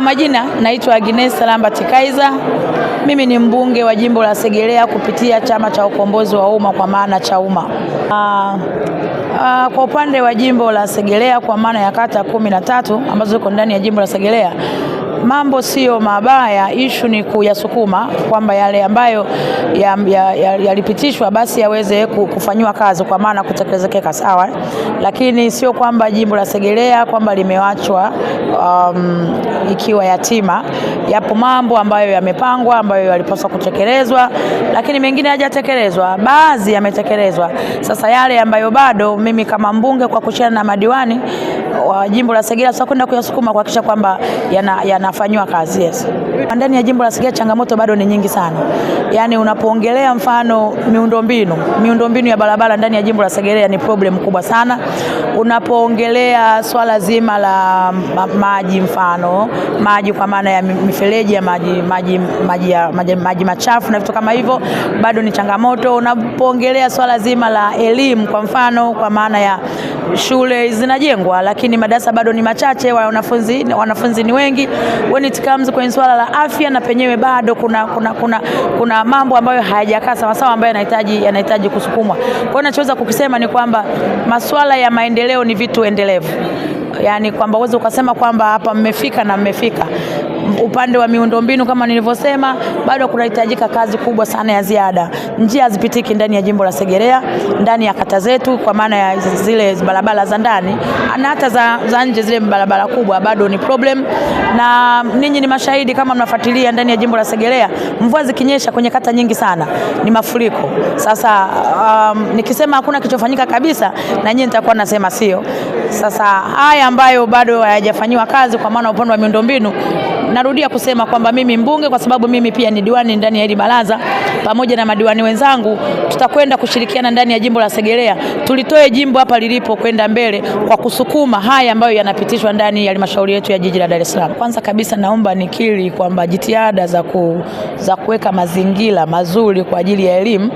majina naitwa Agnes Lambert Kaiza. Mimi ni mbunge wa jimbo la Segerea kupitia Chama cha Ukombozi wa Umma kwa maana CHAUMMA. Kwa upande wa jimbo la Segerea kwa maana ya kata 13 ambazo ziko ndani ya jimbo la Segerea, mambo sio mabaya, issue ni kuyasukuma kwamba yale ambayo yalipitishwa basi yaweze kufanywa kazi kwa maana kutekelezeka sawa, lakini sio kwamba jimbo la Segerea kwamba limewachwa ikiwa yatima. Yapo mambo ambayo yamepangwa ambayo yalipaswa kutekelezwa, lakini mengine hayajatekelezwa, baadhi yametekelezwa. Sasa yale ambayo bado, mimi kama mbunge kwa kushirikiana na madiwani wa jimbo la Segerea tutakwenda kuyasukuma kuhakikisha kwamba yanafanywa kazi. Yes. Ndani ya jimbo la Segerea changamoto bado ni nyingi sana. Yaani unapoongelea mfano miundombinu ya barabara ndani ya jimbo la Segerea ni problem kubwa sana. Unapoongelea swala zima la maji, mfano maji kwa maana ya mifereji ya maji machafu na vitu kama hivyo bado ni changamoto. Unapoongelea swala zima la elimu kwa mfano kwa maana ya shule zinajengwa lakini madarasa bado ni machache, wanafunzi ni wengi. When it comes kwenye swala la afya na penyewe bado kuna mambo ambayo hayajakaa sawa sawa ambayo yanahitaji kusukumwa. Kwa hiyo nachoweza kukisema ni kwamba masuala ya maendeleo ni vitu endelevu. Yaani kwamba uweze ukasema kwamba hapa mmefika na mmefika. Upande wa miundombinu kama nilivyosema bado kunahitajika kazi kubwa sana ya ziada. Njia hazipitiki ndani ya jimbo la Segerea, ndani ya kata zetu kwa maana ya zile barabara za ndani na hata za nje, zile barabara kubwa bado ni problem. Na ninyi ni mashahidi kama mnafuatilia ndani ya jimbo la Segerea, mvua zikinyesha kwenye kata nyingi sana ni mafuriko. Sasa nikisema hakuna kilichofanyika kabisa na nyinyi nitakuwa nasema sio. Sasa haya ambayo bado hayajafanywa kazi kwa maana upande wa miundombinu, narudia kusema kwamba mimi mbunge, kwa sababu mimi pia ni diwani ndani ya hili baraza, pamoja na madiwani wenzangu tutakwenda kushirikiana ndani ya jimbo la Segerea tulitoe jimbo hapa lilipo kwenda mbele kwa kusukuma haya ambayo yanapitishwa ndani ya halmashauri yetu ya jiji la Dar es Salaam. Kwanza kabisa naomba nikiri kwamba jitihada za kuweka mazingira mazuri kwa ajili ya elimu,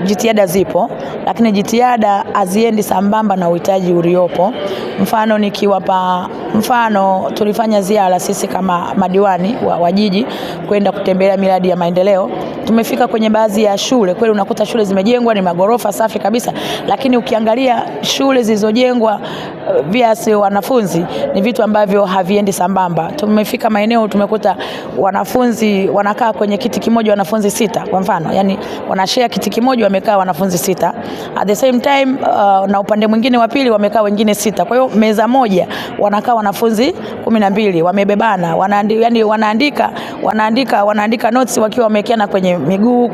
jitihada zipo, lakini jitihada haziendi sambamba na uhitaji uliopo. Mfano tulifanya ziara sisi kama madiwani wa jiji kwenda kutembelea miradi ya maendeleo. Tumefika kwenye baadhi ya shule, kweli unakuta shule zimejengwa ni magorofa safi kabisa, lakini ukiangalia shule zilizojengwa viasi wanafunzi ni vitu ambavyo haviendi sambamba. Tumefika maeneo tumekuta wanafunzi wanakaa kwenye kiti kimoja wanafunzi 6 kwa mfano, yani wanashare kiti kimoja wamekaa wanafunzi 6. At the same time na upande mwingine wa pili wamekaa wengine 6. Kwa hiyo meza moja wanakaa wanafunzi 12 wamebebana, wanaandika notes wakiwa wamekiana kwenye miguu,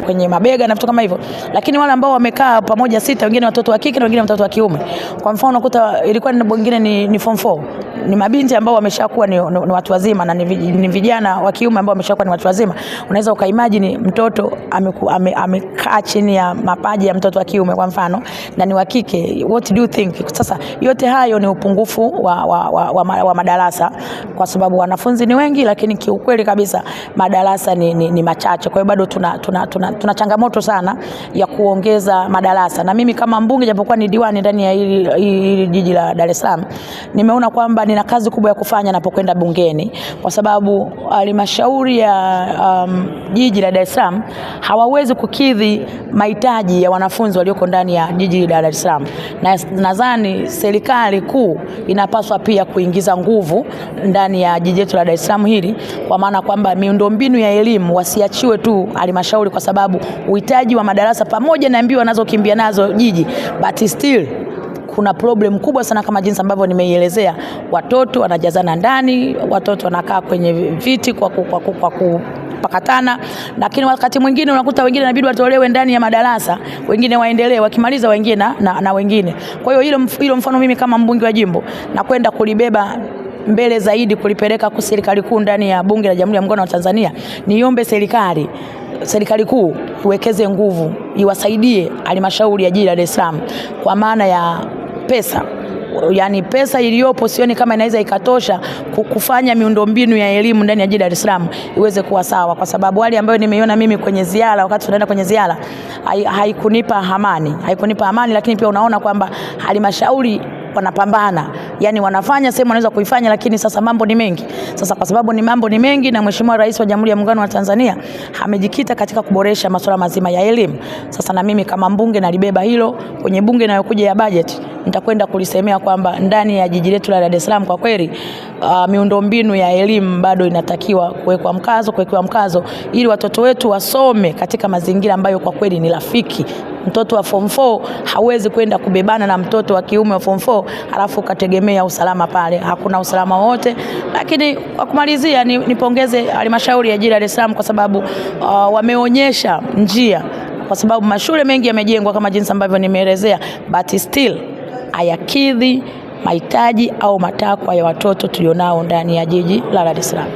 kwenye mabega na vitu kama hivyo. Lakini wale ambao wamekaa pamoja 6, wengine watoto wa kike na wengine watoto wa kiume. Kwa mfano unakuta ilikuwa ni wengine ni form 4. Ni mabinti ambao wameshakuwa ni watu wazima na ni vijana wa kiume ambao wameshakuwa ni watu wazima. Unaweza ukaimagine mtoto amekaa chini ya mapaja ya mtoto wa kiume kwa mfano na ni wa kike. What do you think? Sasa yote hayo ni upungufu wa madarasa kwa sababu wanafunzi ni wengi lakini kiukweli kabisa madarasa ni machache. Kwa hiyo bado tuna changamoto sana ya kuongeza madarasa. Na mimi kama mbunge japokuwa ni diwani ndani ya hili jiji la Dar es Salaam, nimeona kwamba nina kazi kubwa ya kufanya napokwenda bungeni, kwa sababu halmashauri ya jiji la Dar es Salaam hawawezi kukidhi mahitaji ya wanafunzi walioko ndani ya jiji la Dar es Salaam. Na nadhani serikali kuu inapaswa pia kuingiza nguvu ndani ya jiji letu la Dar es Salaam hili, kwa maana kwamba miundombinu ya elimu wasiachiwe tu halmashauri, kwa sababu uhitaji wa madarasa pamoja na mbio wanazokimbia nazo jiji, but still kuna problem kubwa sana kama jinsi ambavyo nimeielezea. Watoto wanajazana ndani, watoto wanakaa kwenye viti kwa kupakatana, lakini wakati mwingine unakuta wengine inabidi watolewe ndani ya madarasa, wengine waendelee, wakimaliza wengine na wengine. Kwa hiyo hilo mfano mimi kama mbunge wa jimbo na kwenda kulibeba mbele zaidi, kulipeleka kwa serikali kuu ndani ya Bunge la Jamhuri ya Muungano wa Tanzania. Niombe serikali kuu iwekeze nguvu, iwasaidie halmashauri ya jiji la Dar es Salaam kwa maana ya pesa. Yani pesa iliyopo sioni kama inaweza ikatosha kufanya miundombinu ya elimu ndani ya jiji la Dar es Salaam iweze kuwa sawa, kwa sababu hali ambayo nimeiona mimi kwenye ziara, wakati tunaenda kwenye ziara, haikunipa amani, lakini pia unaona kwamba halmashauri wanapambana Yani wanafanya sehemu wanaweza kuifanya, lakini sasa mambo ni mengi. Sasa kwa sababu mambo ni mengi na Mheshimiwa Rais wa Jamhuri ya Muungano wa Tanzania amejikita katika kuboresha masuala mazima ya elimu. Sasa na mimi kama mbunge nalibeba hilo kwenye bunge inayokuja ya budget, nitakwenda kulisemea kwamba ndani ya jiji letu la Dar es Salaam kwa kweli miundombinu ya elimu bado inatakiwa kuwekewa mkazo ili watoto wetu wasome katika mazingira ambayo kwa kweli ni rafiki. Mtoto wa form 4 hawezi kwenda kubebana na mtoto wa kiume wa form 4 halafu kategemea usalama pale. Hakuna usalama wote. Lakini kwa kumalizia nipongeze halmashauri ya jiji la Dar es Salaam kwa sababu wameonyesha njia, kwa sababu mashule mengi yamejengwa kama jinsi ambavyo nimeelezea, but still hayakidhi mahitaji au matakwa ya watoto tulionao ndani ya jiji la Dar es Salaam.